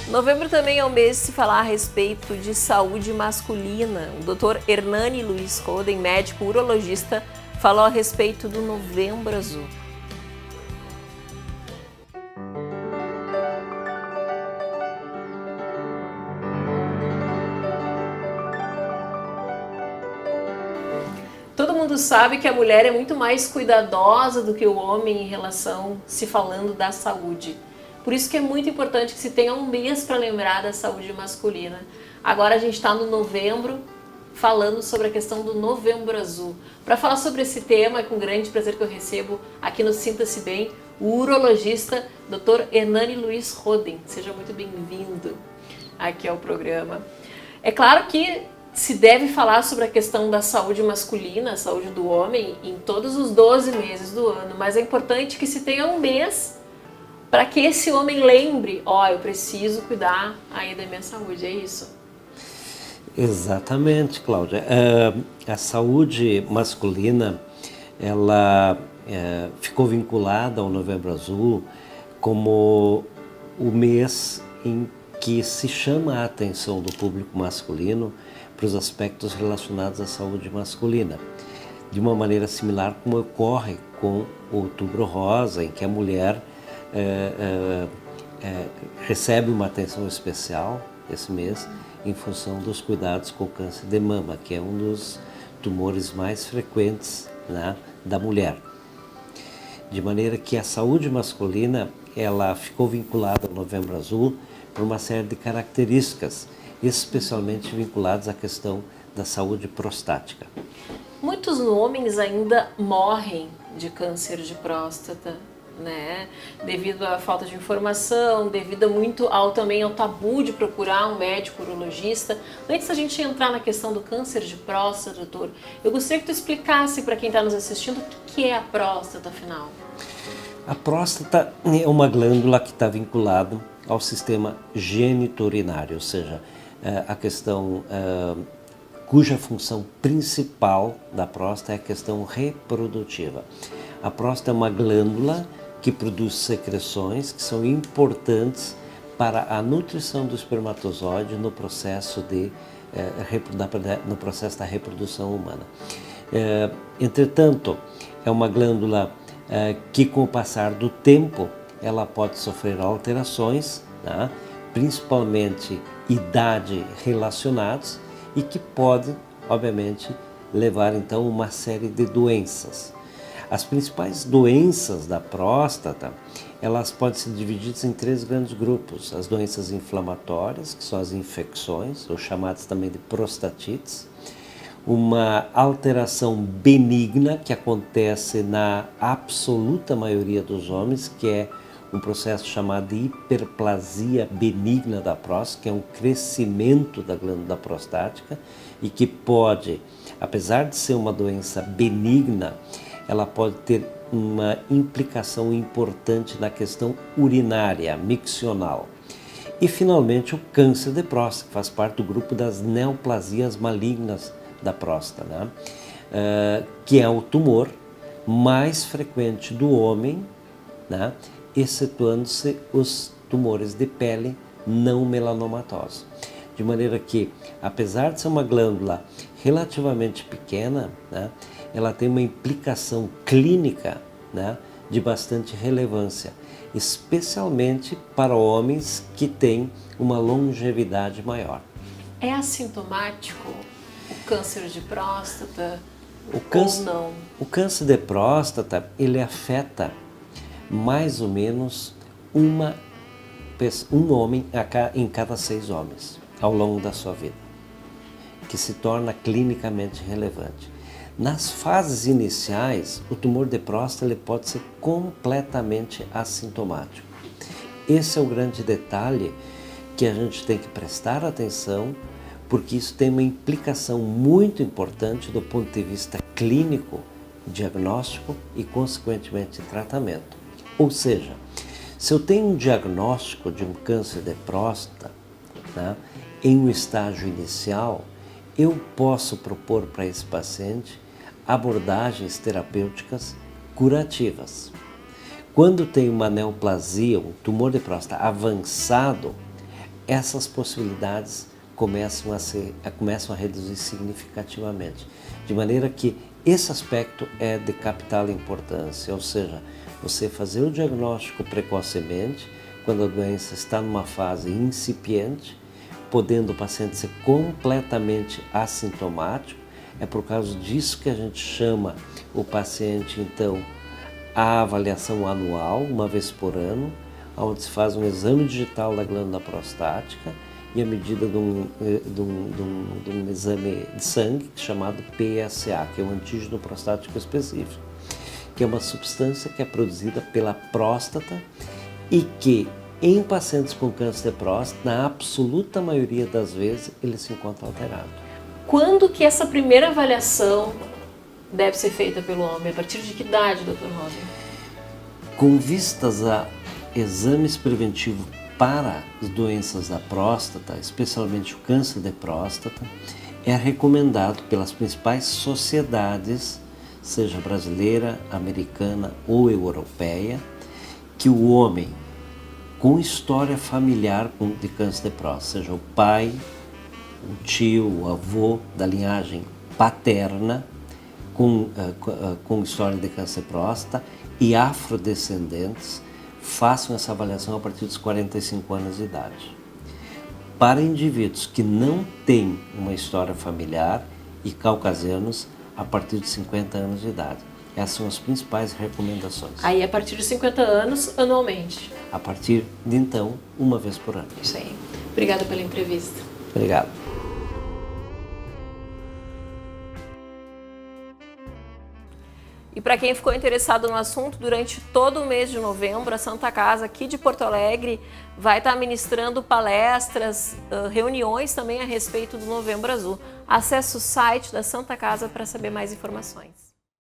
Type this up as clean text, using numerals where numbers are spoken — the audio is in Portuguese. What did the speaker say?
Novembro também é o mês de se falar a respeito de saúde masculina. O Dr. Hernani Luiz Roden, médico urologista, falou a respeito do Novembro Azul. Todo mundo sabe que a mulher é muito mais cuidadosa do que o homem em relação se falando da saúde. Por isso que é muito importante que se tenha um mês para lembrar da saúde masculina. Agora a gente está no novembro, falando sobre a questão do Novembro Azul. Para falar sobre esse tema, é com grande prazer que eu recebo aqui no Sinta-se Bem, o urologista Dr. Hernani Luiz Roden. Seja muito bem-vindo aqui ao programa. É claro que se deve falar sobre a questão da saúde masculina, a saúde do homem, em todos os 12 meses do ano, mas é importante que se tenha um mês para que esse homem lembre, eu preciso cuidar aí da minha saúde, é isso? Exatamente, Cláudia. A saúde masculina, ela ficou vinculada ao Novembro Azul como o mês em que se chama a atenção do público masculino para os aspectos relacionados à saúde masculina, de uma maneira similar como ocorre com o Outubro Rosa, em que a mulher recebe uma atenção especial esse mês em função dos cuidados com o câncer de mama, que é um dos tumores mais frequentes, né, da mulher. De maneira que a saúde masculina, ela ficou vinculada ao Novembro Azul por uma série de características, especialmente vinculadas à questão da saúde prostática. Muitos homens ainda morrem de câncer de próstata, né? Devido à falta de informação, devido também ao tabu de procurar um médico urologista. Antes da gente entrar na questão do câncer de próstata, doutor, eu gostaria que tu explicasse para quem está nos assistindo o que é a próstata, afinal. A próstata é uma glândula que está vinculada ao sistema geniturinário, ou seja, a questão cuja função principal da próstata é a questão reprodutiva. A próstata é uma glândula que produz secreções que são importantes para a nutrição do espermatozoide no processo da reprodução humana. Entretanto, é uma glândula que, com o passar do tempo, ela pode sofrer alterações, né? Principalmente idade relacionados, e que pode, obviamente, levar então a uma série de doenças. As principais doenças da próstata, elas podem ser divididas em 3 grandes grupos. As doenças inflamatórias, que são as infecções, ou chamadas também de prostatites. Uma alteração benigna, que acontece na absoluta maioria dos homens, que é um processo chamado de hiperplasia benigna da próstata, que é um crescimento da glândula prostática e que pode, apesar de ser uma doença benigna, ela pode ter uma implicação importante na questão urinária, miccional. E, finalmente, o câncer de próstata, que faz parte do grupo das neoplasias malignas da próstata, né? Que é o tumor mais frequente do homem, né? Excetuando-se os tumores de pele não melanomatosos. De maneira que, apesar de ser uma glândula relativamente pequena, né, ela tem uma implicação clínica, né, de bastante relevância, especialmente para homens que têm uma longevidade maior. É assintomático o câncer de próstata ou não? O câncer de próstata, ele afeta mais ou menos um homem em cada 6 homens ao longo da sua vida, que se torna clinicamente relevante. Nas fases iniciais, o tumor de próstata ele pode ser completamente assintomático. Esse é o grande detalhe que a gente tem que prestar atenção, porque isso tem uma implicação muito importante do ponto de vista clínico, diagnóstico e, consequentemente, tratamento. Ou seja, se eu tenho um diagnóstico de um câncer de próstata, né, em um estágio inicial, eu posso propor para esse paciente abordagens terapêuticas curativas. Quando tem uma neoplasia, um tumor de próstata avançado, essas possibilidades começam a reduzir significativamente. De maneira que esse aspecto é de capital importância, ou seja, você fazer o diagnóstico precocemente, quando a doença está numa fase incipiente, podendo o paciente ser completamente assintomático. É por causa disso que a gente chama o paciente, então, à avaliação anual, uma vez por ano, onde se faz um exame digital da glândula prostática e a medida de um exame de sangue chamado PSA, que é o antígeno prostático específico, que é uma substância que é produzida pela próstata e que, em pacientes com câncer de próstata, na absoluta maioria das vezes, ele se encontra alterado. Quando que essa primeira avaliação deve ser feita pelo homem? A partir de que idade, Dr. Robin? Com vistas a exames preventivos para as doenças da próstata, especialmente o câncer de próstata, é recomendado pelas principais sociedades, seja brasileira, americana ou europeia, que o homem com história familiar de câncer de próstata, seja o pai, o tio, o avô da linhagem paterna, com história de câncer de próstata e afrodescendentes, façam essa avaliação a partir dos 45 anos de idade. Para indivíduos que não têm uma história familiar e caucasianos, a partir de 50 anos de idade. Essas são as principais recomendações. Aí, a partir de 50 anos, anualmente? A partir de então, uma vez por ano. Isso aí. Obrigada pela entrevista. Obrigado. E para quem ficou interessado no assunto, durante todo o mês de novembro, a Santa Casa aqui de Porto Alegre vai estar ministrando palestras, reuniões também a respeito do Novembro Azul. Acesse o site da Santa Casa para saber mais informações.